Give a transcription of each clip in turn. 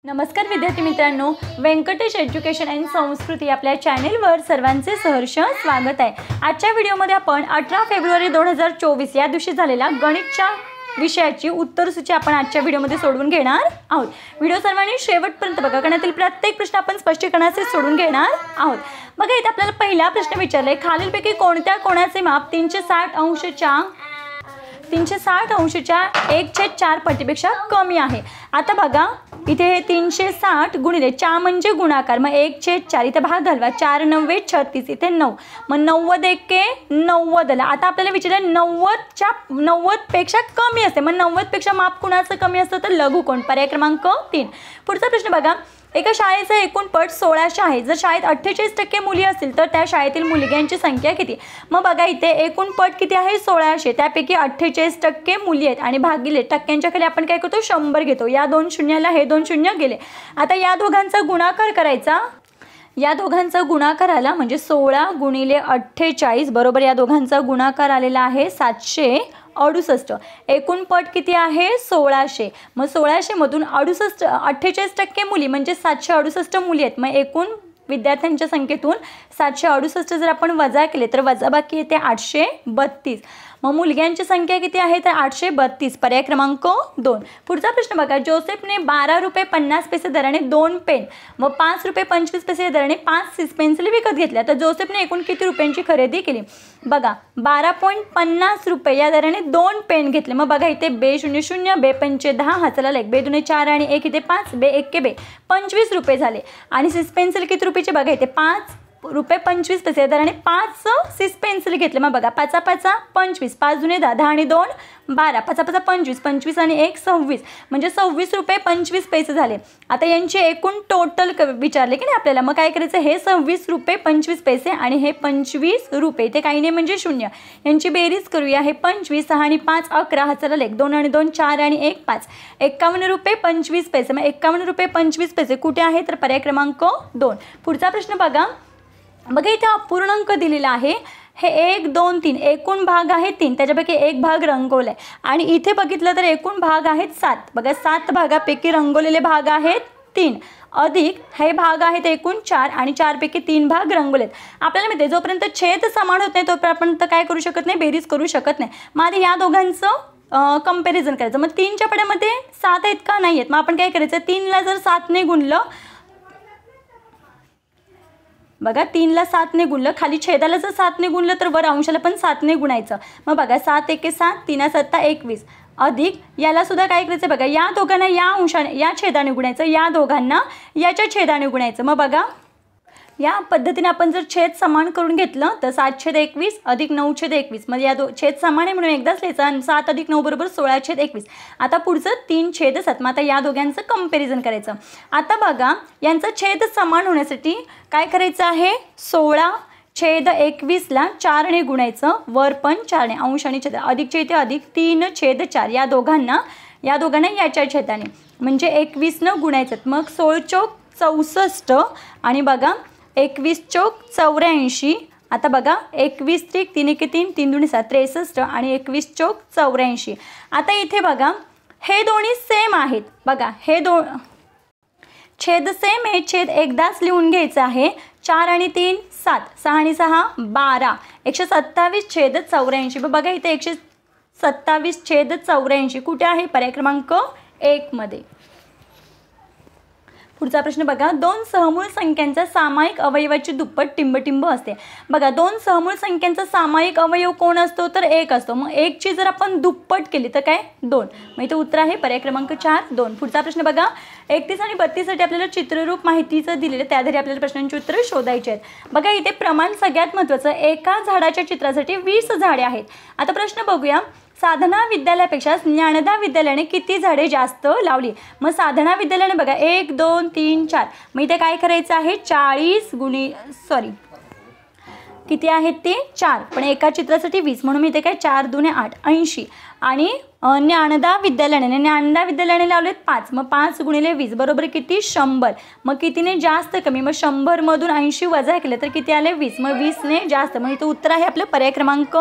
नमस्कार विद्यार्थी मित्रांनो, व्यंकटेश एज्युकेशन अँड संस्कृती आपल्या चॅनेलवर सर्वांचे सहर्ष स्वागत आहे। आजच्या व्हिडिओमध्ये आपण 18 फेब्रुवारी 2024 या दिवशी झालेल्या गणितच्या विषयाची उत्तरसूची आपण आजच्या व्हिडिओमध्ये सोडवून घेणार आहोत। व्हिडिओ सर्वांनी शेवटपर्यंत बघा, कारण यातील प्रत्येक प्रश्न आपण स्पष्टीकरणासह सोडवून घेणार आहोत। बघा, इथे आपल्याला पहिला प्रश्न विचारलाय, खालीलपैकी कोणत्या कोणाचे माप 360 अंशच्या 1/4 पटीपेक्षा कमी आहे। आता बघा, इथे हे 360 गुणिले 4 म्हणजे गुणाकार, मग 1/4 इथे भाग घालवा, 4 9 36 इथे 9, मग 90 एके 90 आला। आता आपल्याला विचारलं 90 पेक्षा कमी असते, मग 90 पेक्षा माप कुणाचं कमी असतं तर लघुकोण, पर्याय क्रमांक 3। पुढचा प्रश्न बघा, एका शाळेचा एकूण पट 1600 आहे। जर शाळेत 48% मुली असतील तर त्या शाळेतील मुलग्यांची संख्या किती? मग बघा, इथे एकूण पट किती आहे 1600, त्यापैकी 48% मुली आहेत आणि भागिले टक्क्यांच्या खाली आपण काय करतो 100 घेतो। या 2 शून्याला हे 2 शून्य गेले। आता या दोघांचा गुणाकार करायचा, या दोघांचा गुणाकार आला म्हणजे 16 गुणिले 48 बरोबर या दोघांचा गुणाकार आलेला आहे 768। एकूण पट किती आहे 1600, मग 1600 मधून 48% मुली म्हणजे 768 मुली आहेत। मग एकूण विद्यार्थ्यांच्या संख्येतून 768 जर आपण वजा केले तर वजाबाकी येते 832। मग मुलग्यांची संख्या किती आहे तर 832, पर्याय क्रमांक 2। पुढचा प्रश्न बघा, जोसेफने 12 रुपये 50 पैसे दराने 2 पेन व 5 रुपये 25 पैसे दराने 5 सिस पेन्सिल विकत घेतल्या, तर जोसेफने एकूण किती रुपयांची खरेदी केली? बघा, 12.50 रुपये या दराने 2 पेन घेतले। मग बघा, इथे बे 0 0 बे 5 10 हाताला लेख, बे 2 4 आणि 1 इथे 5, बे 1 बे 25 रुपये झाले। आणि सिस पेन्सिल किती रुपयाचे? बघा, इथे 5 रुपये 25 पैसे दराने 5 सिस पेन्सिल घेतले। मग बघा, 5 5 25, 5 दुने 10, 10 आणि 2 12, 5 5 25, 25 आणि 1 26, म्हणजे 26 रुपये 25 पैसे झाले। आता यांची एकूण टोटल विचारले की नाही आपल्याला, मग काय करायचं, हे 26 रुपये 25 पैसे आणि हे 25 रुपये, ते काही नाही म्हणजे 0, यांची बेरीज करूया। हे 25, 6 आणि 5 11 हाताला लेख, 2 आणि 2 4 आणि 1 5, 51 रुपये 25 पैसे। मग 51 रुपये 25 पैसे कुठे आहे तर पर्याय क्रमांक 2। पुढचा प्रश्न बघा, बघा इथे अपूर्णांक दिलेला आहे, हे 1 2 3 एकूण भाग आहे 3, त्याच्यापैकी एक भाग रंगवलाय आणि इथे बघितलं तर एकूण भाग आहेत 7। बघा, 7 भागापैकी रंगवलेले भाग आहेत 3 अधिक हे भाग आहेत एकूण 4 आणि 4 पैकी 3 भाग रंगवलेत। आपल्याला माहिती आहे, जोपर्यंत छेद समान होत नाही तोपर्यंत काय करू शकत नाही, बेरीज करू शकत नाही। मग आधी या दोघांचं कंपॅरिझन करायचं। मग 3च्या पड्यामध्ये 7 आहेत का नाही आहेत, मग आपण काय करायचं, 3ला जर 7 ने गुणलं, बघा 3ला 7 ने गुणलं, खाली छेदाला जर 7 ने गुणलं तर वर अंशाला पण 7 ने गुणायचं। मग बघा, 7 एके 7, 3 7 21 अधिक याला सुद्धा काय करायचं, बघा या दोघांना या अंशाने या छेदाने गुणायचं, या दोघांना याच्या छेदाने गुणायचं। मग बघा, या पद्धतीने आपण जर छेद समान करून घेतलं तर 7/21 अधिक 9/21, म्हणजे या छेद समान आहे म्हणून एकदाच लिहायचं, 7 अधिक 9 बरोबर 16/21। आता पुढचं 3/7, मग आता या दोघांचं कंपॅरिझन करायचं। आता बघा, यांचा छेद समान होण्यासाठी काय करायचं आहे, 16/21ला 4 ने गुणायचं, वर पण 4 ने, अंश आणि छेद अधिकचे इथे अधिक 3/4 या दोघांना याच्या छेदाने म्हणजे 21 न गुणायचं। मग 16 चौक 64 आणि बघा 21 चौक 84। आता बघा, 21 त्रिक 3 एके 3, 3 दुणे 7 63 आणि 21 चौक 84। आता इथे बघा, हे दोन्ही सेम आहेत। बघा, हे छेद सेम आहे, छेद एकदाच लिहून घ्यायचं आहे। 4 आणि 3 7, 6 आणि 6 12, 127/84। बघा, इथे 127/84 कुठे आहे, पर्याय क्रमांक 1 मध्ये। पुढचा प्रश्न बघा, 2 सहमूळ संख्यांचा सामायिक अवयवाची दुप्पट टिंबटिंब असते। बघा, 2 सहमूळ संख्यांचा सामायिक अवयव कोण असतो तर 1 असतो। मग 1 ची जर आपण दुप्पट केली तर काय 2, मग इथे उत्तर आहे पर्याय क्रमांक 4 2। पुढचा प्रश्न बघा, 31 आणि 32 साठी आपल्याला चित्ररूप माहितीचं दिलेलं, त्या आधारे आपल्याला प्रश्नांची उत्तरं शोधायची आहेत। बघा, इथे प्रमाण सगळ्यात महत्त्वाचं, एका झाडाच्या चित्रासाठी 20 झाडे आहेत। आता प्रश्न बघूया, साधना विद्यालयापेक्षा ज्ञानदा विद्यालयाने किती झाडे जास्त लावली? मग साधना विद्यालयाने बघा 1 2 3 4, मग इथे काय करायचं आहे, 40 किती आहेत ते 4, पण एका चित्रासाठी 20 म्हणून मी इथे काय 4 दुने 8 80 आणि ज्ञानदा विद्यालयाने लावलेत 5, मग 5 गुणिले 20 बरोबर किती 100। मग कितीने जास्त कमी, मग 100 मधून 80 वजा केलं तर किती आले 20, मग 20 ने जास्त, मग इथे उत्तर आहे आपलं पर्याय क्रमांक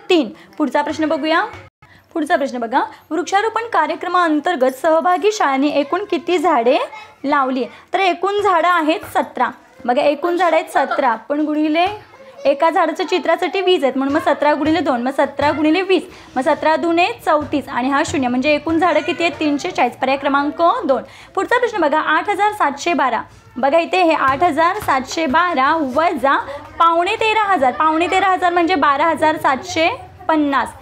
3। पुढचा प्रश्न बघूया, पुढचा प्रश्न बघा, वृक्षारोपण कार्यक्रमाअंतर्गत सहभागी शाळांनी एकूण किती झाडे लावली? तर एकूण झाडं आहेत 17. बघा एकूण झाडं आहेत 17, पण गुणिले एका झाडाचं चित्रासाठी 20 आहेत, म्हणून मग 17 गुणिले 2, मग 17 गुणिले 20, मग 17 दुने 34 आणि हा 0, म्हणजे एकूण झाडं किती आहेत? 340. पर्याय क्रमांक 2. पुढचा प्रश्न बघा, 8712. बघा इथे हे 8712 वजा 13,500. 13,500 म्हणजे 12,750.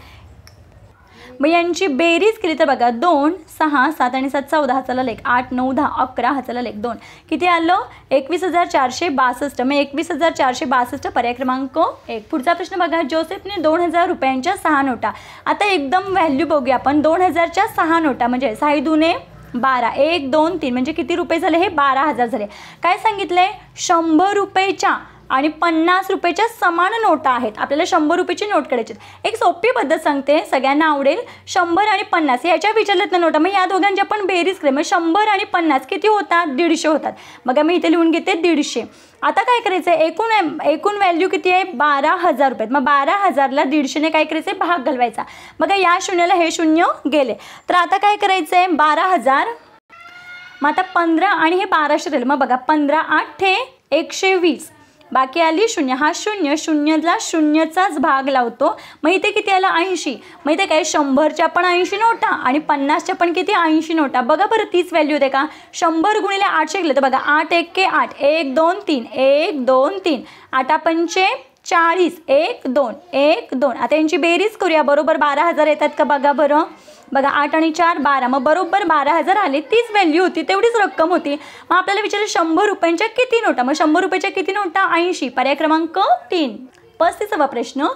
मग यांची बेरीज केली तर बघा 2, 6, 7 आणि 7 14, हाचाला लेख 8, 9, 10, 11, हाचाला लेख 2, किती आलं? 21,462. मग 21,462 पर्याय क्रमांक 1. पुढचा प्रश्न बघा, जोसेफने 2,000 रुपयांच्या 6 नोटा. आता एकदम व्हॅल्यू बघूया आपण. 2,000च्या 6 नोटा म्हणजे 6 दुने 12, 1 2 3 म्हणजे किती रुपये झाले? हे 12,000 झाले. काय सांगितलंय? 100 रुपयेच्या आणि 50 रुपयाच्या समान नोटा आहेत. आपल्याला 100 रुपयाची नोट काढायची. एक सोपी पद्धत सांगते, सगळ्यांना आवडेल. 100 आणि 50 ह्याच्या विचारल्यात ना नोटा, मग या दोघांची आपण बेरीज केली. मग 100 आणि 50 किती होतात? 150 होतात. मग मी इथे लिहून घेते 150. आता काय करायचं आहे? एकूण व्हॅल्यू किती आहे? 12,000 रुपये. मग 12,000ला 150ने काय करायचं आहे? भाग घालवायचा. बघा या शून्याला हे शून्य गेले, तर आता काय करायचं आहे? 12,000, मग आता 15 आणि हे 1200 राहिले. मग बघा 15 8 हे 120, बाकी आली 0. हा 0, 0ला 0चाच भाग लावतो. मग इथे किती आलं? 80. मग इथे काय? 100च्या पण 80 नोटा आणि 50च्या पण किती? 80 नोटा. बघा बरं तीच व्हॅल्यू होते का? 100 गुणिले 800 केलं तर बघा 8 1 8, 1 2 3, 1 2 3, 8 पंचे 40, 1 2 1 2. आता यांची बेरीज करूया. बरोबर 12,000 येतात का? बघा बरं. बघा 8 आणि 4 12, मग बरोबर 12,000 आले. तीच व्हॅल्यू होती, तेवढीच रक्कम होती. मग आपल्याला विचारलं 100 रुपयांच्या किती नोटा? मग 100 रुपयाच्या किती नोटा? 80. पर्याय क्रमांक 3. 35वा प्रश्न,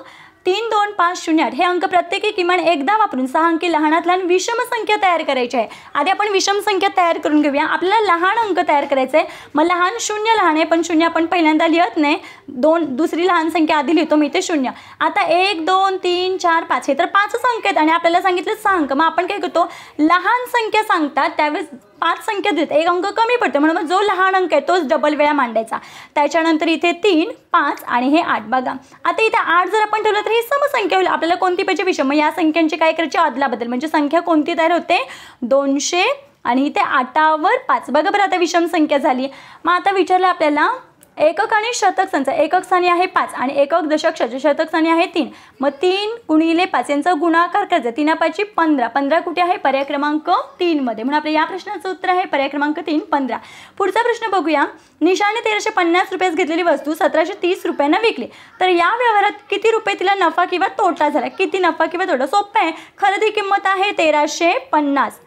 3 2 5 0 8 हे अंक प्रत्येकी किमान एकदा वापरून 6 अंकी लहानात लहान विषम संख्या तयार करायची आहे. आधी आपण विषम संख्या तयार करून घेऊया. आपल्याला लहान अंक तयार करायचं आहे. मग लहान 0 लहान आहे, पण 0 आपण पहिल्यांदा लिहत नाही. दुसरी लहान संख्या आधी लिहितो. मी इथे 0. आता 1 2 3 4 5 हे तर 5च अंक आहेत आणि आपल्याला सांगितलं 6 अंक. मग आपण काय करतो? लहान संख्या सांगतात त्यावेळेस 5 संख्या देत, एक अंक कमी पडते, म्हणून जो लहान अंक आहे तोच डबल वेळा मांडायचा. त्याच्यानंतर इथे 3 5 आणि हे 8. बघा आता इथे 8 जर आपण ठेवलं तर ही समसंख्या होईल. आपल्याला कोणती पाहिजे? विषम. मग या संख्यांची काय करायची? अदलाबदल. म्हणजे संख्या कोणती तयार होते? 200 आणि इथे 8वर 5. बघा बरं आता विषम संख्या झाली. मग आता विचारलं आपल्याला एकक आणि शतक संच. एकक स्थानी आहे 5 आणि एकक दशक शतक स्थानी आहे 3. मग 3 गुणिले 5 यांचा गुणाकार करायचा. 3 5 15. 15 कुठे आहे? पर्याय क्रमांक 3 मध्ये. म्हणून आपल्या या प्रश्नाचं उत्तर आहे पर्याय क्रमांक 3 15. पुढचा प्रश्न बघूया. निशाने 1350 रुपयास घेतलेली वस्तू 1730 रुपयांना विकली, तर या व्यवहारात किती रुपये तिला नफा किंवा तोटा झाला? किती नफा किंवा तोटा? सोपं आहे. खरेदी किंमत आहे 1350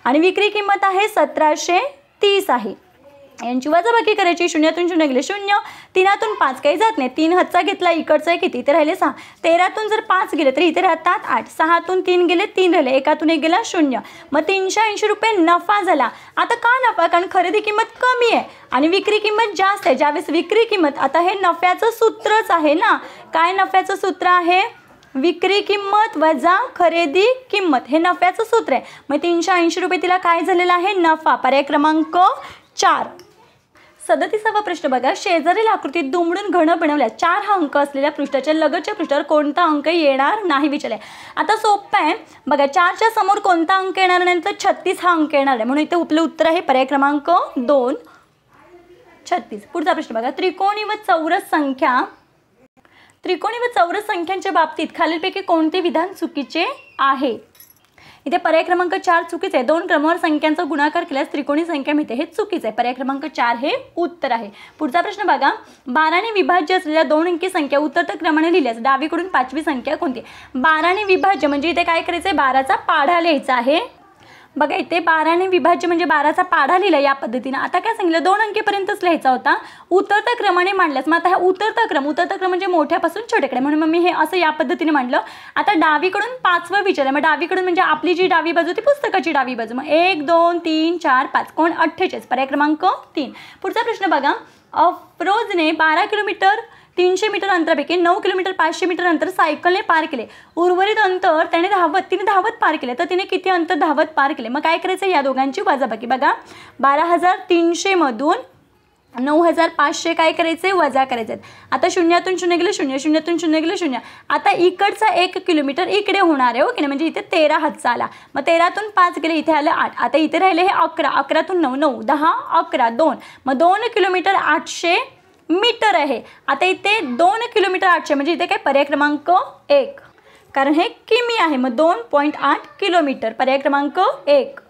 आणि विक्री किंमत आहे 1730 आहे. यांची वजाबाकी करायची. 0तून 0 गेले 0, 3तून 5 काही जात नाही. 3 हातचा घेतला, इकडचा किती? इथे राहिले 6. 13तून जर 5 गेले तर इथे राहतात 8. 6तून 3 गेले 3 राहिले, 1तून 1 गेला 0. मग 380 रुपये नफा झाला. आता का नफा? कारण खरेदी किंमत कमी आहे आणि विक्री किंमत जास्त आहे. ज्यावेळेस विक्री किंमत, आता हे नफ्याचं सूत्रच आहे ना. काय नफ्याचं सूत्र आहे? विक्री किंमत वजा खरेदी किंमत, हे नफ्याचं सूत्र आहे. मग 380 रुपये तिला काय झालेला आहे? नफा. पर्याय क्रमांक 4. 37वा प्रश्न बघा. शेजारील आकृतीत दुमडून घन बनवल्या 4 हा अंक असलेल्या पृष्ठाच्या लगतच्या पृष्ठावर कोणता अंक येणार नाही विचारले. आता सोपं आहे. बघा 4च्या समोर कोणता अंक येणार नाही? तर 36 हा अंक येणार आहे. म्हणून इथे आपलं उत्तर आहे पर्याय क्रमांक 2 36. पुढचा प्रश्न बघा. त्रिकोणी व चौरस संख्यांच्या बाबतीत खालीलपैकी कोणते विधान चुकीचे आहे? इथे पर्याय क्रमांक 4 चुकीचे आहे. 2 क्रमावर संख्यांचा गुणाकार केल्यास त्रिकोणी संख्या मिळते, हे चुकीचे आहे. पर्याय क्रमांक 4 हे उत्तर आहे. पुढचा प्रश्न बघा. 12ने विभाज्य असलेल्या 2 अंकी संख्या उतरत्या क्रमाने लिहिल्यास डावीकडून 5वी संख्या कोणती? 12ने विभाज्य म्हणजे इथे काय करायचं आहे? 12चा पाढा लिहायचा आहे. बघा इथे 12ने विभाज्य म्हणजे 12चा पाढा लिहिला या पद्धतीने. आता काय सांगितलं? 2 अंकीपर्यंतच लिहायचा होता. उतरत्या क्रमाने मांडल्यास. मग आता हा उतरता क्रम म्हणजे मोठ्यापासून छोट्याकडे, म्हणून मग मी हे असं या पद्धतीने मांडलं. आता डावीकडून 5वं विचारलं. मग डावीकडून म्हणजे आपली जी डावी बाजू ती पुस्तकाची डावी बाजू. मग 1 2 3 4 5 कोण? 48. पर्याय क्रमांक 3. पुढचा प्रश्न बघा. अफरोजने 12 किलोमीटर 300 मीटर अंतरापैकी 9 किलोमीटर 500 मीटर अंतर सायकलने पार केले. उर्वरित अंतर तिने धावत पार केले, तर तिने किती अंतर धावत पार केले? मग काय करायचं? या दोघांची वजाबाकी. बघा 12,300 मधून 9500 काय करायचे वजा करायचे. आता शून्यातून शून्य गेलं शून्य, शून्यातून शून्य गेलं शून्य. आता इकडचा 1 किलोमीटर इकडे होणार आहे, ओके ना. म्हणजे इथे 13 हातचा आला. मग 13तून 5 गेले, इथे आलं 8. आता इथे राहिले हे 11, 11तून 9, 9, 10, 11, 2. मग 2 किलोमीटर 800 मीटर आहे. आता इथे 2 किलोमीटर 800 म्हणजे इथे काय पर्याय क्रमांक 1, कारण हे किमी आहे. मग 2.8 किलोमीटर, पर्याय क्रमांक 1.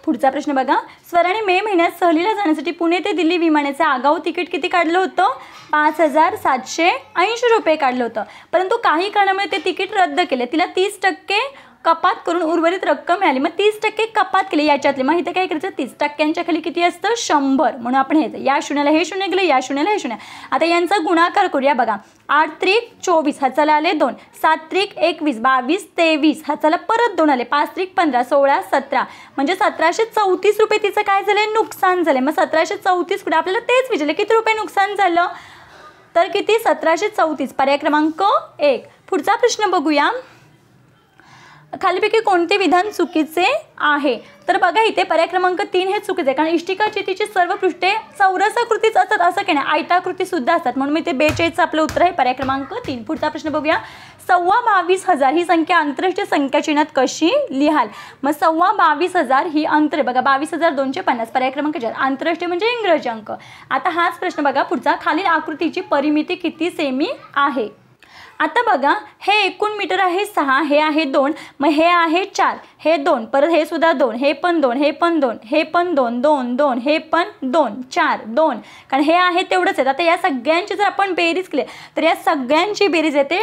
पुढचा प्रश्न बघा. स्वराने मे महिन्यात सहलीला जाण्यासाठी पुणे ते दिल्ली विमानाचं आगाऊ तिकीट किती काढलं होतं? 5780 रुपये काढलं होतं. परंतु काही कारणामुळे ते तिकीट रद्द केले. तिला 30% कपात करून उर्वरित रक्कम मिळाली. मग 30% कपात केली याच्यातले. मग इथे काय करायचं? 30%च्या खाली किती असतं? 100. म्हणून आपण हे या शून्याला हे शून्य गेलं, या शून्याला हे शून्य. आता यांचा गुणाकार करूया बघा. 8 त्रिक 24 हाताला आले 2, 7 त्रिक 21, 22 23 हाताला परत 2 आले, 5 त्रिक 15, 16 17 म्हणजे 1734 रुपये तिचं काय झालं? नुकसान झालं. मग 1734 कुठे? आपल्याला तेच विचारले किती रुपये नुकसान झालं, तर किती? 1734, पर्याय क्रमांक 1. पुढचा प्रश्न बघूया. खालीपैकी कोणते विधान चुकीचे आहे? तर बघा इथे पर्याय क्रमांक 3 हे चुकीचे आहे, कारण इष्टिका चितीची सर्व पृष्ठे चौरसाकृतीच असतात असं काही नाही, आयताकृती सुद्धा असतात. म्हणून मी ते 42 आपलं उत्तर आहे, पर्याय क्रमांक 3. पुढचा प्रश्न बघूया. 22,000 ही संख्या आंतरराष्ट्रीय संख्या चिन्हात कशी लिहाल? मग 22,000 ही अंतर बघा, 22,250, पर्याय क्रमांक 4. आंतरराष्ट्रीय म्हणजे इंग्रजी अंक. आता हाच प्रश्न बघा पुढचा. खालील आकृतीची परिमिती किती सेमी आहे? आता बघा हे एकूण मीटर आहे 6, हे आहे 2, मग हे आहे 4, हे 2, परत हे सुद्धा 2, हे पण 2, हे पण 2, हे पण 2, 2, 2, हे पण 2, 4, 2, कारण हे आहे तेवढंच आहे. आता या सगळ्यांची जर आपण बेरीज केली तर या सगळ्यांची बेरीज येते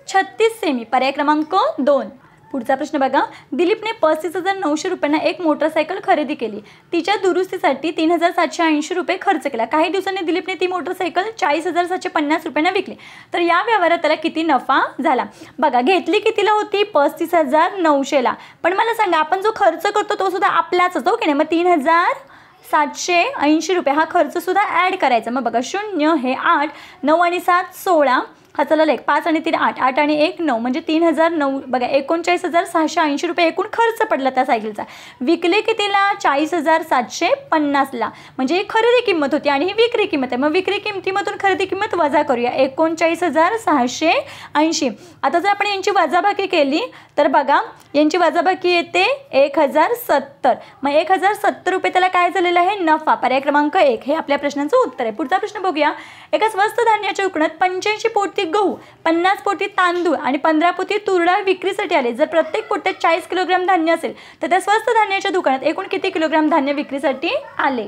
36 सेमी, पर्याय क्रमांक 2. पुढचा प्रश्न बघा. दिलीपने 35,900 रुपयांना एक मोटरसायकल खरेदी केली. तिच्या दुरुस्तीसाठी 3,780 रुपये खर्च केला. काही दिवसांनी दिलीपने ती मोटरसायकल 40,750 रुपयांना विकली. तर या व्यवहारात त्याला किती नफा झाला? बघा घेतली कितीला होती? 35,900ला. पण मला सांगा आपण जो खर्च करतो तो सुद्धा आपलाच असतो, की नाही? मग 3,780 रुपये हा खर्च सुद्धा ॲड करायचा. मग बघा 0 हे 8, 9 आणि 7 16, हा चला 5 आणि 3 8, 8 आणि 1 9 म्हणजे 3,009. बघा 39,680 रुपये एकूण खर्च पडला त्या सायकलचा. विकले कितीला? 40,750ला. म्हणजे ही खरेदी किंमत होती आणि ही विक्री किंमत आहे. मग विक्री किंमतीमधून खरेदी किंमत वजा करूया, 39,680. आता जर आपण यांची वजाबाकी केली तर बघा यांची वजाबाकी येते 1,070. मग 1,070 रुपये त्याला काय झालेलं आहे? नफा, पर्याय क्रमांक 1 हे आपल्या प्रश्नाचं उत्तर आहे. पुढचा प्रश्न बघूया. एका स्वस्त धान्याच्या दुकानात 85 पोती गहू, 50 पोती तांदूळ आणि 15 पोती तूर डाळ विक्रीसाठी आले. जर प्रत्येक पोत्यात 40 किलोग्राम धान्य असेल तर त्या स्वस्त धान्याच्या दुकानात एकूण किती किलोग्राम धान्य विक्रीसाठी आले?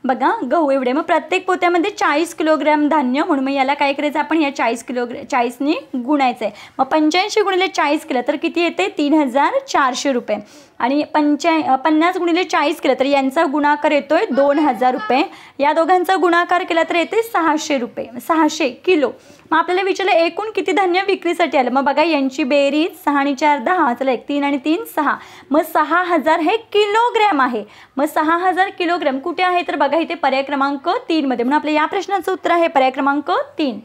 बघा गहू एवढे, मग प्रत्येक पोत्यामध्ये 40 किलोग्राम धान्य, म्हणून मग याला काय करायचं आपण? या 40ने गुणायचं आहे. मग 85 गुणिले 40 केलं तर किती येते? 3,400 रुपये. आणि 50 गुणिले 40 केलं तर यांचा गुणाकार येतोय 2,000 रुपये. या दोघांचा गुणाकार केला तर येते 600 रुपये, 600 किलो. मग आपल्याला विचारलं एकूण किती धान्य विक्रीसाठी आलं? मग बघा यांची बेरीज 6 आणि 4 10, चला 1 3 आणि 3 6, मग 6,000 हे किलोग्रॅम आहे. मग 6,000 किलोग्रॅम कुठे आहे? तर बघा इथे पर्याय क्रमांक 3 मध्ये. म्हणून आपल्या या प्रश्नाचं उत्तर आहे पर्याय क्रमांक 3.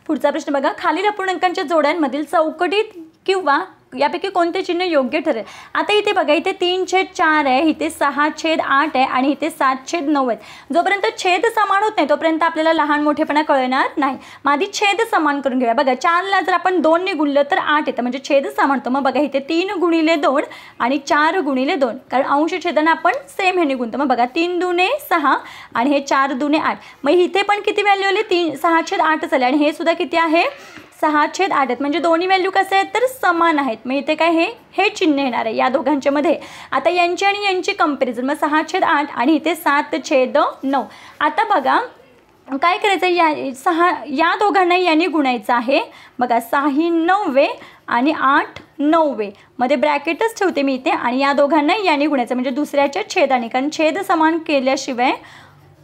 पुढचा प्रश्न बघा. खालील अपूर्णांकांच्या जोड्यांमधील चौकटीत किंवा यापैकी कोणते चिन्ह योग्य ठरेल? आता इथे बघा इथे 3/4 आहे, इथे 6/8 आहे आणि इथे 7/9 आहे. जोपर्यंत छेद समान होत नाही तोपर्यंत आपल्याला लहान मोठेपणा कळणार नाही. मग आधी छेद समान करून घेऊया. बघा 4ला जर आपण 2 ने गुणलं तर 8 येतं, म्हणजे छेद समान होतं. मग बघा इथे 3 गुणिले 2 आणि 4 गुणिले 2, कारण अंश छेदांना आपण सेम ह्याने गुणतो. मग बघा 3 दुने 6 आणि हे 4 दुने 8. मग इथे पण किती व्हॅल्यू आली? 6/8 आले आणि हे सुद्धा किती आहे? 6/8 आहेत. म्हणजे दोन्ही व्हॅल्यू कसे आहेत? तर समान आहेत. मग इथे काय हे चिन्ह येणार आहे या दोघांच्या मध्ये. आता यांची आणि यांची कंपॅरिझन, मग 6/8 आणि इथे 7/9. आता बघा काय करायचं? या दोघांना याने गुणायचं आहे. बघा 6 9 आणि 8 9 मध्ये ब्रॅकेटच ठेवते मी इथे, आणि या दोघांना याने गुणायचं म्हणजे दुसऱ्याच्या छेदाने, कारण छेद समान केल्याशिवाय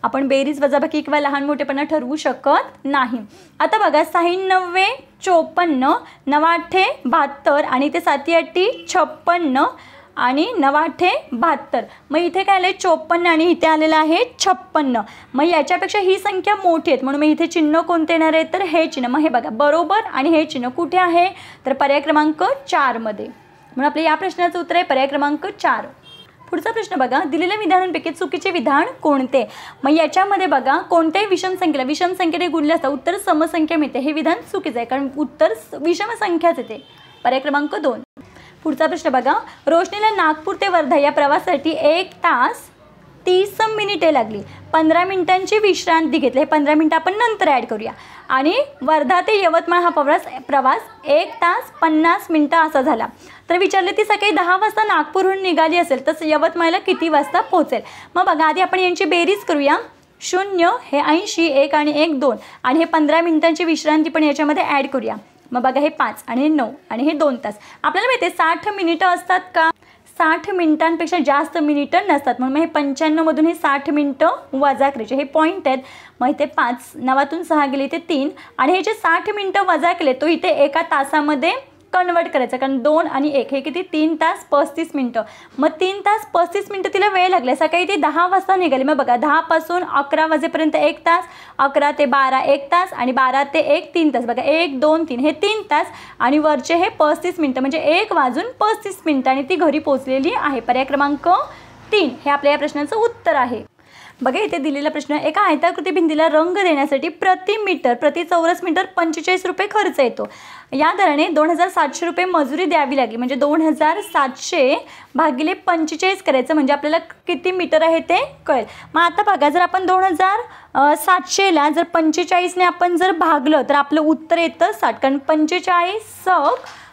आपण बेरीज वजाबाकी किंवा लहान मोठेपणा ठरवू शकत नाही. आता बघा 6 9 54, 9 72 आणि इथे 7 8 56 आणि 9 72. मग इथे काय आलं? 54 आणि इथे आलेलं आहे 56. मग याच्यापेक्षा ही संख्या मोठी आहेत, म्हणून मग इथे चिन्ह कोणते येणार आहे? तर हे चिन्ह. मग हे बघा बरोबर आणि हे चिन्ह कुठे आहे? तर पर्याय क्रमांक 4 मध्ये. म्हणून आपल्या या प्रश्नाचं उत्तर आहे पर्याय क्रमांक 4. पुढचा प्रश्न बघा, दिलेल्या विधानांपैकी चुकीचे विधान कोणते? मग याच्यामध्ये बघा, कोणत्याही विषम संख्येने गुणले असता उत्तर समसंख्या मिळते, हे विधान चुकीचं आहे, कारण उत्तर विषम संख्याच येते. पर्याय क्रमांक 2. पुढचा प्रश्न बघा, रोशनीला नागपूर ते वर्धा या प्रवासासाठी 1 तास 30 मिनिटे लागली. 15 मिनिटांची विश्रांती घेतली. हे 15 मिनिटं आपण नंतर ॲड करूया. आणि वर्धा ते यवतमाळ हा प्रवास 1 तास 50 मिनिटं असा झाला. तर विचारले ती सकाळी 10 वाजता नागपूरहून निघाली असेल तर यवतमाळला किती वाजता पोहोचेल? मग बघा, आधी आपण यांची बेरीज करूया. 0 हे 80, 1 आणि 1 2, आणि हे 15 मिनिटांची विश्रांती पण याच्यामध्ये ॲड करूया. मग बघा, हे 5 आणि हे 9 आणि हे 2 तास. आपल्याला माहिती आहे 60 मिनिटं असतात का? 60 मिनिटांपेक्षा जास्त मिनिटं नसतात, म्हणून मग हे 95 मधून हे 60 मिनिटं वजा करायचे. हे पॉईंट आहेत. मग इथे 5, 9तून 6 गेले ते 3, आणि हे जे 60 मिनिटं वजा केले तो इथे एका तासामध्ये कन्वर्ट करायचं, कारण 2 आणि 1 हे किती? 3 तास 35 मिनिटं. मग 3 तास 35 मिनिटं तिला वेळ लागला. सकाळी ती 10 वाजता निघाली. मग बघा, 10 पासून 11 वाजेपर्यंत 1 तास, 11 ते 12 1 तास, आणि 12 ते 1 3 तास. बघा, 1 2 3 हे 3 तास, आणि वरचे हे 35 मिनिटं, म्हणजे 1 वाजून 35 मिनिटं, आणि ती घरी पोहोचलेली आहे. पर्याय क्रमांक 3 हे आपल्या या प्रश्नाचं उत्तर आहे. बघा, इथे दिलेला प्रश्न, एका आयताकृती भिंतीला रंग देण्यासाठी प्रति चौरस मीटर 45 रुपये खर्च येतो. या दराने 2700 रुपये मजुरी द्यावी लागली. म्हणजे 2700 भागिले 45 करायचं, म्हणजे आपल्याला किती मीटर आहे ते कळेल. मग आता बघा, जर आपण 2700ला जर 45ने आपण जर भागलं तर आपलं उत्तर येतं 60, कारण 45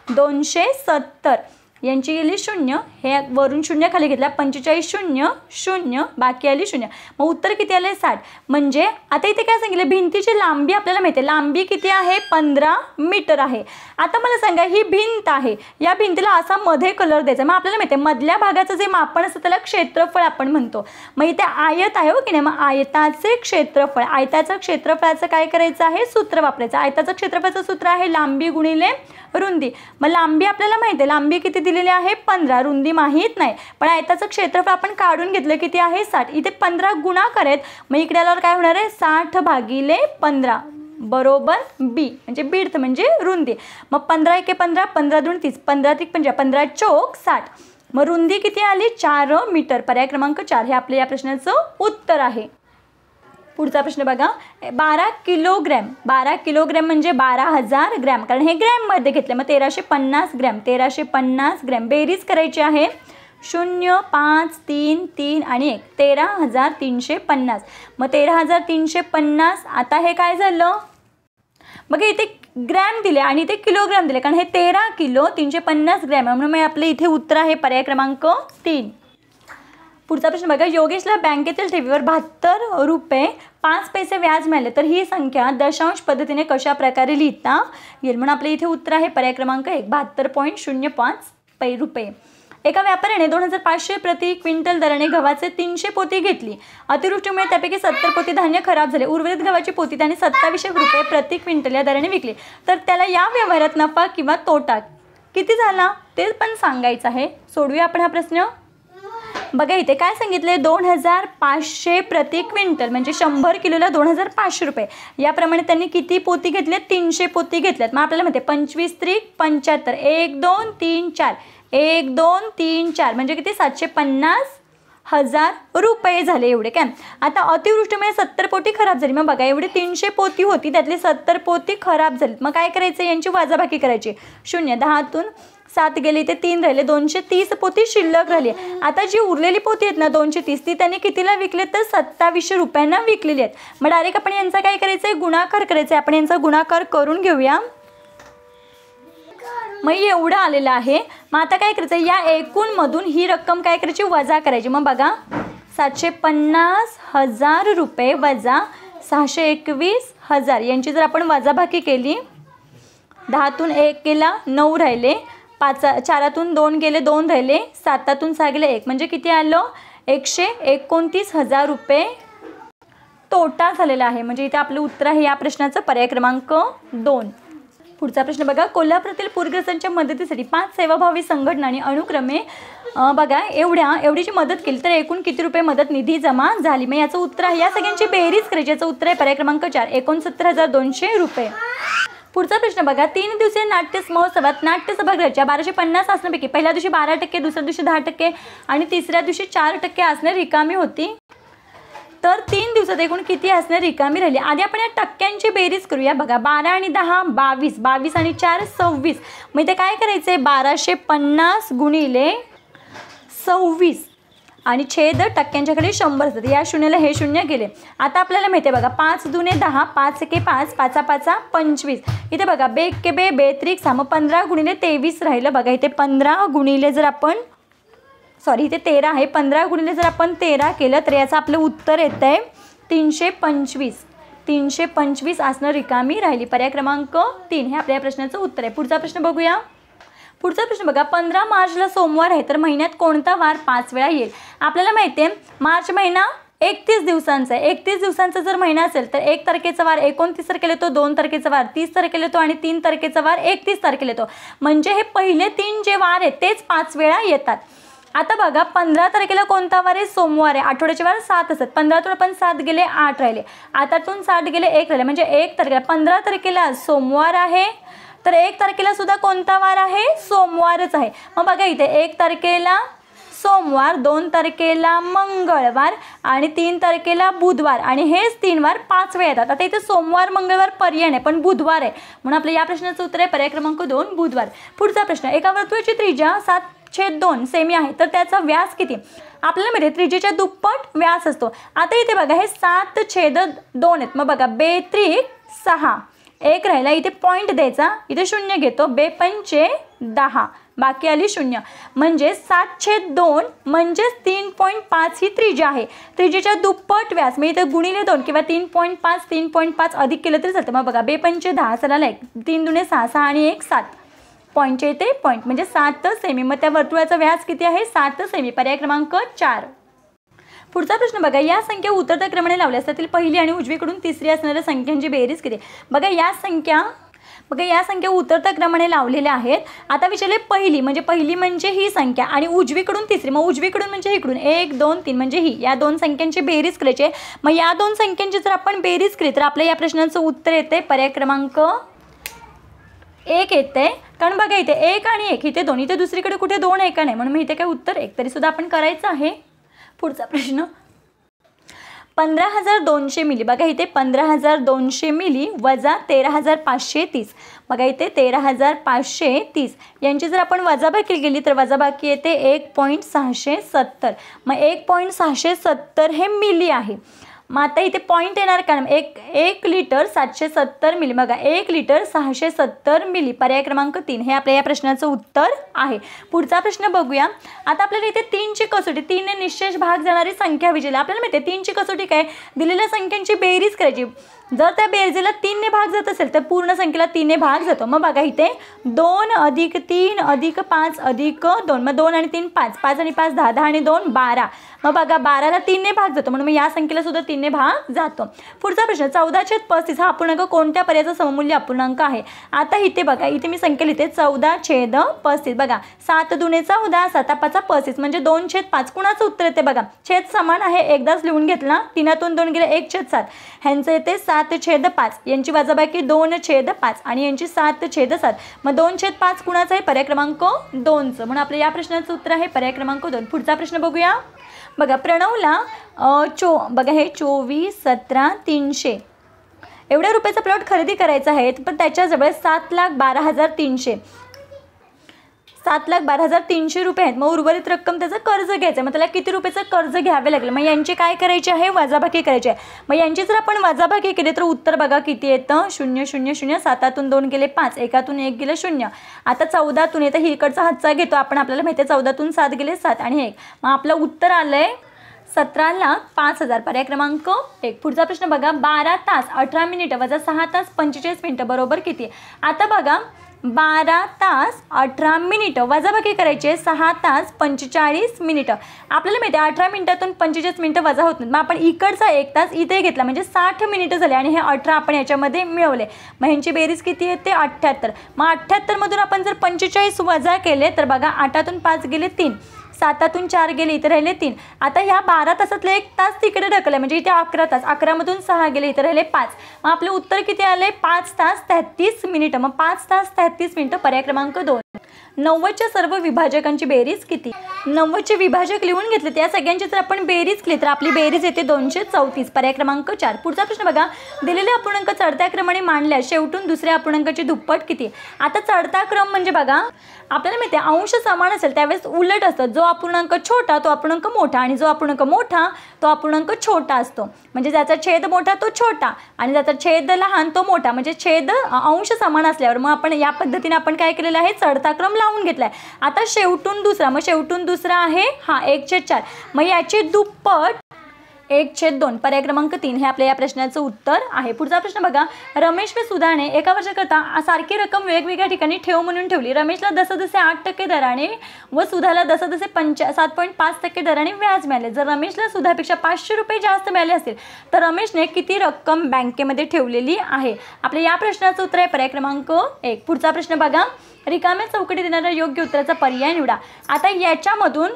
270 यांची गेली 0, हे वरून 0 खाली घेतला, 45 0 0 बाकी आली 0. मग उत्तर किती आले? 60. म्हणजे आता इथे काय सांगितलं, भिंतीची लांबी आपल्याला माहिती आहे, लांबी किती आहे? 15 मीटर आहे. आता मला सांगा, ही भिंत आहे, या भिंतीला असा मध्ये कलर द्यायचा. मग आपल्याला माहिती आहे मधल्या भागाचं जे मापन असतं त्याला क्षेत्रफळ आपण म्हणतो. मग इथे आयत आहे हो की नाही, मग आयताचे क्षेत्रफळ, आयताचं क्षेत्रफळाचं काय करायचं आहे? सूत्र वापरायचं. आयताचं क्षेत्रफळाचं सूत्र आहे लांबी गुणिले रुंदी. मग लांबी आपल्याला माहिती आहे, लांबी किती दिलेली आहे? 15, रुंदी माहीत नाही, पण आयताचं क्षेत्रफळ आपण काढून घेतलं, किती आहे? 60. इथे 15 गुणाकार आहेत, मग इकडे आल्यावर काय होणार आहे? 60 भागिले 15 बरोबर बी, म्हणजे बीड्थ म्हणजे रुंदी. मग 15 1 15, 15 2 30, 15 3 50, 15 चौक 60. मग रुंदी किती आली? 4 मीटर. पर्याय क्रमांक 4 हे आपल्या या प्रश्नाचं उत्तर आहे. पुढचा प्रश्न बघा, 12 किलोग्रॅम. 12 किलोग्रॅम म्हणजे 12,000 ग्रॅम, कारण हे ग्रॅममध्ये घेतले. मग 1350 ग्रॅम, 1350 ग्रॅम बेरीज करायची आहे. 0 5 3 3 आणि 1, 13,350. मग 13,350. आता हे काय झालं? बघा, इथे ग्रॅम दिले आणि इथे किलोग्रॅम दिले, कारण हे 13 किलो 350 ग्रॅम आहे, म्हणून आपले इथे उत्तर आहे पर्याय क्रमांक 3. पुढचा प्रश्न बघा, योगेशला बँकेतील ठेवीवर 72 रुपये 5 पैसे व्याज मिळाले, तर ही संख्या दशांश पद्धतीने कशा प्रकारे लिहिता येईल? म्हणून आपल्या इथे उत्तर आहे पर्याय क्रमांक 1, 72.05 रुपये. एका व्यापाऱ्याने 2500 प्रति क्विंटल दराने गव्हाचे 300 पोती घेतली. अतिवृष्टीमुळे त्यापैकी 70 पोती धान्य खराब झाले. उर्वरित गव्हाची पोती त्याने 2700 रुपये प्रति क्विंटल या दराने विकली. तर त्याला या व्यवहारात नफा किंवा तोटा किती झाला ते पण सांगायचं आहे. सोडूया आपण हा प्रश्न. बघा, इथे काय सांगितले? 2500 प्रति क्विंटल म्हणजे 100 किलोला 2500 रुपये. याप्रमाणे त्यांनी किती पोती घेतले? 300 पोती घेतल्यात. मग आपल्याला माहिती आहे 25 3 75, 1 2 3 4, 1 2 3 4 म्हणजे किती? 750,000 रुपये झाले एवढे. काय आता अतिवृष्टीमुळे 70 पोती खराब झाली. मग बघा, एवढी 300 पोती होती, त्यातली 70 पोती खराब झाली. मग काय करायचं? यांची वजाबाकी करायची. 0 10तून 7 गेले, ते 3 राहिले, 230 पोती शिल्लक राहिली. आता जी उरलेली पोती आहेत ना 230, ती त्यांनी कितीला विकले? तर 2700 रुपयांना विकलेली आहेत. मग डायरेक्ट आपण यांचा काय करायचं आहे? गुणाकार करायचा आहे. आपण यांचा गुणाकार करून घेऊया. मग एवढं आलेलं आहे. मग आता काय करायचं? या एकूण मधून ही रक्कम काय करायची? वजा करायची. मग बघा, 750,000 रुपये वजा 621,000 यांची जर आपण वजाबाकी केली, 10तून 1 गेला, 9 राहिले, 4तून 2 गेले, 2 राहिले, 7तून 6 गेले, 1 म्हणजे किती आलं? 129,000 रुपये तोटा झालेला आहे. म्हणजे इथे आपलं उत्तर आहे या प्रश्नाचं पर्याय क्रमांक 2. पुढचा प्रश्न बघा, कोल्हापुरातील पूरग्रस्तांच्या मदतीसाठी 5 सेवाभावी संघटनांनी अनुक्रमे बघा एवढीची मदत केली, तर एकूण किती रुपये मदत निधी जमा झाली? मग याचं उत्तर आहे, या सगळ्यांची बेरीज करायची. याचं उत्तर आहे पर्याय क्रमांक 4, 69,200 रुपये. पुढचा प्रश्न बघा, 3 दिवसीय नाट्य महोत्सवात नाट्य सभागृहाच्या 1250 आसनापैकी पहिल्या दिवशी 12%, दुसऱ्या दिवशी 10% आणि तिसऱ्या दिवशी 4% आसने रिकामी होती. तर 3 दिवसात एकूण किती आसने रिकामी राहिली. आधी आपण या टक्क्यांची बेरीज करूया. बघा 12 आणि 10 22, 22 आणि 4 26. मग इथे काय करायचं आहे, 1250 गुणिले 26 आणि छेद टक्क्यांच्या खाली 100 असतात. या शून्याला हे शून्य गेले. आता आपल्याला माहिती आहे बघा 5 दुने 10, 5 एके 5, 5 5 25. इथे बघा बे के बे बेत्रिक साम 15 गुणिले 23 राहिलं. बघा इथे 15 गुणिले जर आपण इथे 13 आहे, 15 गुणिले जर आपण 13 केलं तर याचं आपलं उत्तर येतं आहे 325. 325 आसनं रिकामी राहिली. पर्याय क्रमांक 3 हे आपल्या या प्रश्नाचं उत्तर आहे. पुढचा प्रश्न बघूया. पुढचा प्रश्न बघा, 15 मार्चला सोमवार आहे तर महिन्यात कोणता वार 5 वेळा येईल. आपल्याला माहिती आहे मार्च महिना 31 दिवसांचा आहे. 31 दिवसांचा जर महिना असेल तर 1 तारखेचा वार 29 तारखेला येतो, 2 तारखेचा वार 30 तारखेला येतो आणि 3 तारखेचा वार 31 तारखेला येतो. म्हणजे हे पहिले 3 जे वार आहेत तेच 5 वेळा येतात. आता बघा 15 तारखेला कोणता वार आहे, सोमवार आहे. आठवड्याचे वार 7 असतात. 15तून आपण 7 गेले 8 राहिले, आतातून 7 गेले 1 राहिले. म्हणजे 1 तारखेला 15 तारखेला सोमवार आहे तर 1 तारखेला सुद्धा कोणता वार आहे, सोमवारच आहे. मग बघा इथे 1 तारखेला सोमवार, 2 तारखेला मंगळवार आणि 3 तारखेला बुधवार आणि हेच 3 वार 5 वेळा येतात. आता इथे सोमवार मंगळवार पर्याय नाही पण बुधवार आहे म्हणून आपल्या या प्रश्नाचं उत्तर आहे पर्याय क्रमांक 2 बुधवार. पुढचा प्रश्न, एका वर्तुळाची त्रिज्या 7/2 सेमी आहे तर त्याचा व्यास किती. आपल्याला माहिती त्रिज्येच्या दुप्पट व्यास असतो. आता इथे बघा हे 7/2 आहेत. मग बघा बेत्रिक 6, 1 राहिला, इथे पॉईंट द्यायचा, इथे 0 घेतो, बेपंचे 10, बाकी आली 0. म्हणजे 7/2 म्हणजेच 3.5 ही त्रिज्या आहे. त्रिज्येच्या दुप्पट व्यास म्हणजे इथे गुणिले 2 किंवा 3.5 3.5 अधिक केलं तरी चालतं. मग बघा बेपंचे 10 चला 3 दुने 6, 6 आणि 1 7, पॉईंटचे येते पॉईंट म्हणजे 7 सेमी. मग त्या वर्तुळाचा व्यास किती आहे, 7 सेमी. पर्याय क्रमांक 4. पुढचा प्रश्न बघा, या संख्या उतरत्या क्रमाने लावल्यास त्यातील पहिली आणि उजवीकडून तिसरी असणाऱ्या संख्यांची बेरीज किती. बघा या संख्या उतरत्या क्रमाने लावलेल्या आहेत. आता विचारले पहिली म्हणजे ही संख्या आणि उजवीकडून तिसरी. मग उजवीकडून म्हणजे इकडून 1 2 3 म्हणजे ही, या दोन संख्यांची बेरीज करायची आहे. मग या दोन संख्यांची जर आपण बेरीज केली तर आपल्या या प्रश्नाचं उत्तर येते पर्याय क्रमांक 1 येते. कारण बघा इथे 1 आणि 1 इथे 2, इथे दुसरीकडे कुठे 2 1 नाही म्हणून इथे काय उत्तर 1 तरी सुद्धा आपण करायचं आहे. पुढचा प्रश्न, 15,200 मिली. बघा इथे 15,200 मिली वजा 13,530. बघा इथे 13,530 यांची जर आपण वजाबाकी केली तर वजाबाकी येते 1.670. मग 1.670 हे मिली आहे. मग आता इथे पॉईंट येणार कारण 1 लिटर 770 मिली. बघा 1 लिटर 670 मिली. पर्याय क्रमांक 3 हे आपल्या या प्रश्नाचं उत्तर आहे. पुढचा प्रश्न बघूया. आता आपल्याला इथे 3ची कसोटी, 3 ने निश्चेष भाग जाणारी संख्या विचारली. आपल्याला माहिती आहे 3ची कसोटी काय, दिलेल्या संख्यांची बेरीज करायची. जर त्या बेरजेला 3 ने भाग जात असेल तर पूर्ण संख्येला 3 ने भाग जातो. मग बघा इथे 2 + 3 + 5 + 2. मग 2 आणि 3 5, 5 आणि 5 10, 10 आणि 2 12. मग बघा 12ला 3 ने भाग जातो म्हणून मग या संख्येला सुद्धा 3 ने भाग जातो. पुढचा प्रश्न, 14/35 हा अपूर्णांक कोणत्या पर्यायाचा सममूल्य अपूर्णांक आहे. आता इथे बघा इथे मी संख्या लिहिते 14/35. बघा 7 दुने 14, 7 5 35 म्हणजे 2/5. कुणाचं उत्तर येते बघा, छेद समान आहे एकदाच लिहून घेतला, 3तून 2 गेले 1/7. ह्यांचं येते 7/5. यांची वजाबाकी 2/5 आणि यांची 7/7. मग 2/5 कुणाचं आहे, पर्याय क्रमांक 2चं. म्हणून आपल्या या प्रश्नाचं उत्तर आहे पर्याय क्रमांक 2. पुढचा प्रश्न बघूया. बघा प्रणवला बघा हे 24, 17, 300 एवढ्या रुपयाचा प्लॉट खरेदी करायचा आहे पण त्याच्याजवळ 7,12,300 7,12,300 रुपये आहेत. मग उर्वरित रक्कम त्याचं कर्ज घ्यायचं. मग त्याला किती रुपयाचं कर्ज घ्यावे लागेल. मग यांची काय करायची आहे, वजाबाकी करायची आहे. मग यांची जर आपण वजाबाकी केली तर उत्तर बघा किती येतं, 0 0 0. 7तून 2 गेले 5, 1तून 1 गेलं 0. आता 14तून येतं, ही इकडचा हातचा घेतो आपण, आपल्याला माहिती आहे 14तून 7 गेले 7 आणि 1. मग आपलं उत्तर आलं आहे 17,05,000. पर्याय क्रमांक 1. पुढचा प्रश्न बघा, 12 तास 18 मिनिटं वजा 6 तास 45 मिनिटं बरोबर किती. आता बघा 12 तास 18 मिनिटं वजाबाकी करायचे 6 तास 45 मिनिटं. आपल्याला माहिती आहे 18 मिनिटातून 45 मिनिटं वजा होत नाहीत. मग आपण इकडचा 1 तास इथे घेतला म्हणजे 60 मिनिटं झाले आणि हे 18 आपण याच्यामध्ये मिळवले. मग ह्यांची बेरीज किती येते 78. मग 78 मधून आपण जर 45 वजा केले तर बघा 8तून 5 गेले 3, 7तून 4 गेले इथे राहिले 3. आता ह्या 12 तासातले 1 तास तिकडे ढकलले म्हणजे इथे 11 तास. 11मधून 6 गेले इथे राहिले 5. मग आपले उत्तर किती आले? 5 तास 33 मिनिटं. मग 5 तास 33 मिनिटं पर्याय क्रमांक 2. 90च्या सर्व विभाजकांची बेरीज किती? 90चे विभाजक लिहून घेतले त्या सगळ्यांची जर आपण बेरीज केली तर आपली बेरीज येते 234. पर्याय क्रमांक 4. पुढचा प्रश्न बघा. दिलेले अपूर्णांक चढत्या क्रमाने मांडल्यास शेवटून दुसऱ्या अपूर्णांकाची दुप्पट किती? आता चढता क्रम म्हणजे बघा आपल्याला माहिती आहे अंश समान असेल त्यावेळेस उलट असतं. जो अपूर्णांक छोटा तो अपूर्णांक मोठा आणि जो अपूर्णांक मोठा तो अपूर्णांक छोटा असतो. म्हणजे ज्याचा छेद मोठा तो छोटा आणि ज्याचा छेद लहान तो मोठा. म्हणजे छेद अंश समान असल्यावर मग आपण या पद्धतीने आपण काय केलेलं आहे? चढता क्रम लावून घेतलाय. आता शेवटून दुसरा. मग शेवटून दुसरा आहे हा 1/4. मग याची दुप्पट 1/2. पर्याय क्रमांक 3 हे आपल्या या प्रश्नाचं उत्तर आहे. पुढचा प्रश्न बघा. रमेश व सुधाने एका वर्षाकरता सारखी रक्कम वेगवेगळ्या ठिकाणी ठेव म्हणून ठेवली. रमेशला दसदसे 8% दराने व सुधाला दसदसे 7.5% दराने व्याज मिळाले. जर रमेशला सुधापेक्षा 500 रुपये जास्त मिळाले असतील तर रमेशने किती रक्कम बँकेमध्ये ठेवलेली आहे? आपल्या या प्रश्नाचं उत्तर आहे पर्याय क्रमांक 1. पुढचा प्रश्न बघा. रिकाम्या चौकटीत येणाऱ्या योग्य उत्तराचा पर्याय निवडा. आता याच्यामधून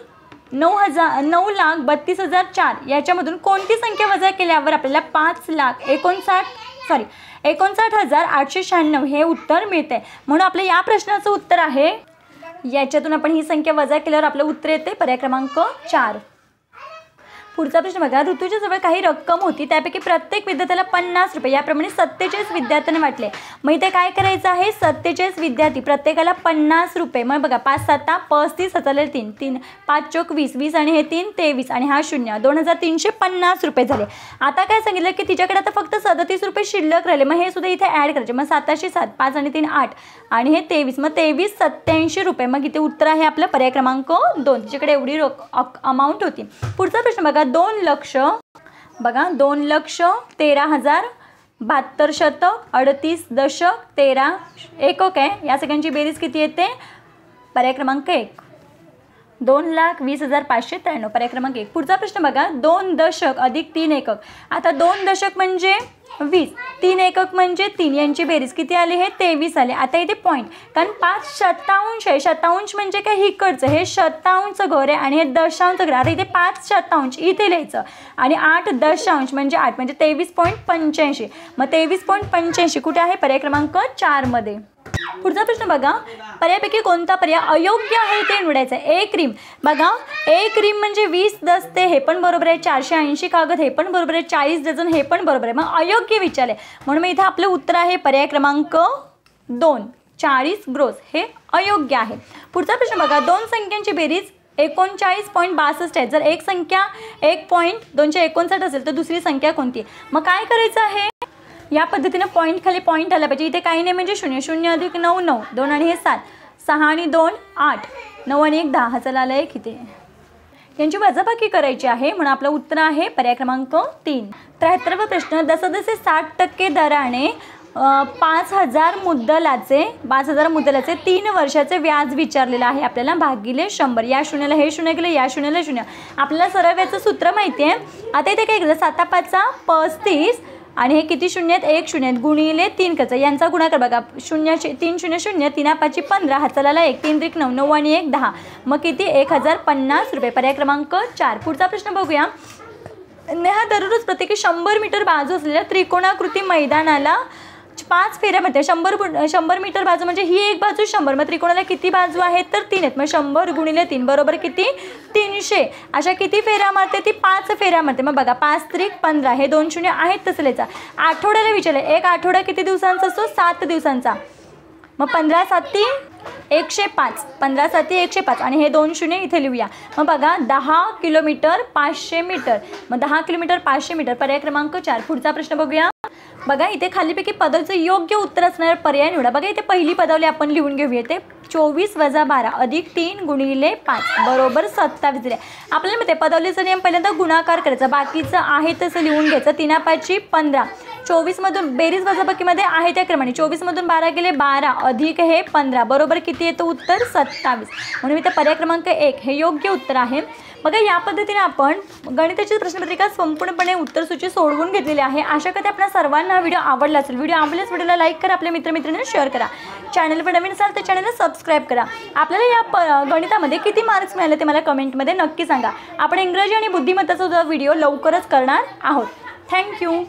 9,32,004 याच्यामधून कोणती संख्या वजा केल्यावर आपल्याला 59,896 हे उत्तर मिळते. म्हणून आपल्या या प्रश्नाचं उत्तर आहे याच्यातून आपण ही संख्या वजा केल्यावर आपलं उत्तर येते पर्याय क्रमांक 4. पुढचा प्रश्न बघा. ऋतूच्या जवळ काही रक्कम होती त्यापैकी प्रत्येक विद्यार्थ्याला 50 रुपये याप्रमाणे 47 विद्यार्थ्यांना वाटले. मग इथे काय करायचं आहे? 47 विद्यार्थी प्रत्येकाला 50 रुपये. मग बघा 5 7 35 हजार 3 3 5 चौक 20 20 आणि हे 3 23 आणि हा 0 2,350 रुपये झाले. आता काय सांगितलं की तिच्याकडे आता फक्त 37 रुपये शिल्लक राहिले. मग हे सुद्धा इथे ॲड करायचे. मग 707 5 आणि 3 8 आणि हे 23 मग 2387 रुपये. मग इथे उत्तर आहे आपलं पर्याय क्रमांक 2. तिच्याकडे एवढी अमाऊंट होती. पुढचा प्रश्न बघा. 2,13,000 72 शतक 38 दशक 13 एकक आहे. या सगळ्यांची बेरीज किती येते? पर्याय क्रमांक 1. 2,20,593 पर्याय क्रमांक 1. पुढचा प्रश्न बघा. 2 दशक अधिक 3 एकक. आता 2 दशक म्हणजे 20 3 एकक म्हणजे 3 यांची बेरीज किती आली? हे 23 आले. आता इथे पॉईंट कारण 5 शतांश आहे. शतांश म्हणजे काय? इकडचं हे शतांशचं घर आहे आणि हे दशांशचं घर. आता इथे 5 शतांश इथे लिहायचं आणि 8 दशांश म्हणजे 8 म्हणजे 23.85. मग 23.85 कुठे आहे? पर्याय क्रमांक 4 मध्ये. पुढचा प्रश्न बघा. पर्यायापैकी कोणता पर्याय अयोग्य आहे ते निवडायचं आहे. एक रिम बघा. एक रिम म्हणजे 20 दस्ते हे पण बरोबर आहे. 480 कागद हे पण बरोबर आहे. 40 डझन हे पण बरोबर आहे. मग अयोग्य विचारले म्हणून मग इथे आपलं उत्तर आहे पर्याय क्रमांक 2 40 ग्रोस हे अयोग्य आहे. पुढचा प्रश्न बघा. दोन संख्यांची बेरीज 39.62 आहे. जर एक संख्या 1.259 असेल तर दुसरी संख्या कोणती? मग काय करायचं आहे? या पद्धतीने पॉईंट खाली पॉईंट आला पाहिजे. इथे काही नाही म्हणजे 0 0 अधिक 9 9 2 आणि हे 7 6 आणि 2 8 9 आणि 1 10 चला आलं एक इथे. यांची वजाबाकी करायची आहे म्हणून आपलं उत्तर आहे पर्याय क्रमांक 3. 73वा प्रश्न. दसदसे 60% दराने 5,000 मुद्दलाचे 3 वर्षाचे व्याज विचारलेलं आहे आपल्याला भागिले 100. या शून्याला हे 0 गेलं या शून्याला 0. आपल्याला सरळ व्याजचं सूत्र माहिती आहे. आता इथे काय केलं 7 5 35 आणि हे किती शून्य आहेत? 1 शून्य गुणिले 3 करायचं. यांचा गुणाकार बघा 0 3 0 0 3 5 15 हाताला 1 3 3 9 9 आणि 1 10 मग किती? 1,050 रुपये. पर्याय क्रमांक 4. पुढचा प्रश्न बघूया. नेहा दररोज प्रत्येकी 100 मीटर बाजू असलेल्या त्रिकोणाकृती मैदानाला 5 फेऱ्यामध्ये 100 मीटर बाजू म्हणजे ही एक बाजू 100. मग त्रिकोणाला किती बाजू आहेत? तर 3 आहेत. मग 100 गुणिले 3 बरोबर किती? 300. अशा किती फेऱ्या मारते? ती 5 फेऱ्या मारते. मग बघा 5 त्रिक 15 हे 2 शून्य आहेत तसं लिहायचा. आठवड्याला विचारलं. एक आठवडा किती दिवसांचा असतो? 7 दिवसांचा. मग 15 7 105 15 7 105 आणि हे 2 शून्य इथे लिहूया. मग बघा 10 किलोमीटर 500 मीटर. मग 10 किलोमीटर 500 मीटर. पर्याय क्रमांक 4. पुढचा प्रश्न बघूया. बघा इथे खालीपैकी पदावलीचं योग्य उत्तर असणारे पर्याय निवडा. बघा इथे पहिली पदावली आपण लिहून घेऊया. ते 24 + 12 अधिक 3 गुणिले 5 बरोबर 27 दिले. आपल्याला माहिती आहे पदावलीचा नियम पहिल्यांदा गुणाकार करायचा बाकीचं आहे तसं लिहून घ्यायचं. 3 5 15 24मधून बेरीज वजाबाकीमध्ये आहे त्याप्रमाणे 24मधून 12 गेले 12 अधिक हे 15 बरोबर किती येतं उत्तर 27. म्हणून इथे पर्याय क्रमांक 1 हे योग्य उत्तर आहे. बघा या पद्धतीने आपण गणिताची प्रश्नपत्रिका संपूर्णपणे उत्तरसूची सोडवून घेतलेली आहे. आशा करते आपल्या सर्वांना व्हिडिओ आवडला असेल. व्हिडिओ आवडल्यास व्हिडिओला लाईक करा, आपल्या मित्रमैत्रिणींना शेअर करा. चॅनलवर नवीन असाल तर चॅनलला सबस्क्राईब करा. आपल्याला या गणितामध्ये किती मार्क्स मिळाले ते मला कमेंटमध्ये नक्की सांगा. आपण इंग्रजी आणि बुद्धिमत्ताचा व्हिडिओ लवकरच करणार आहोत. थँक्यू.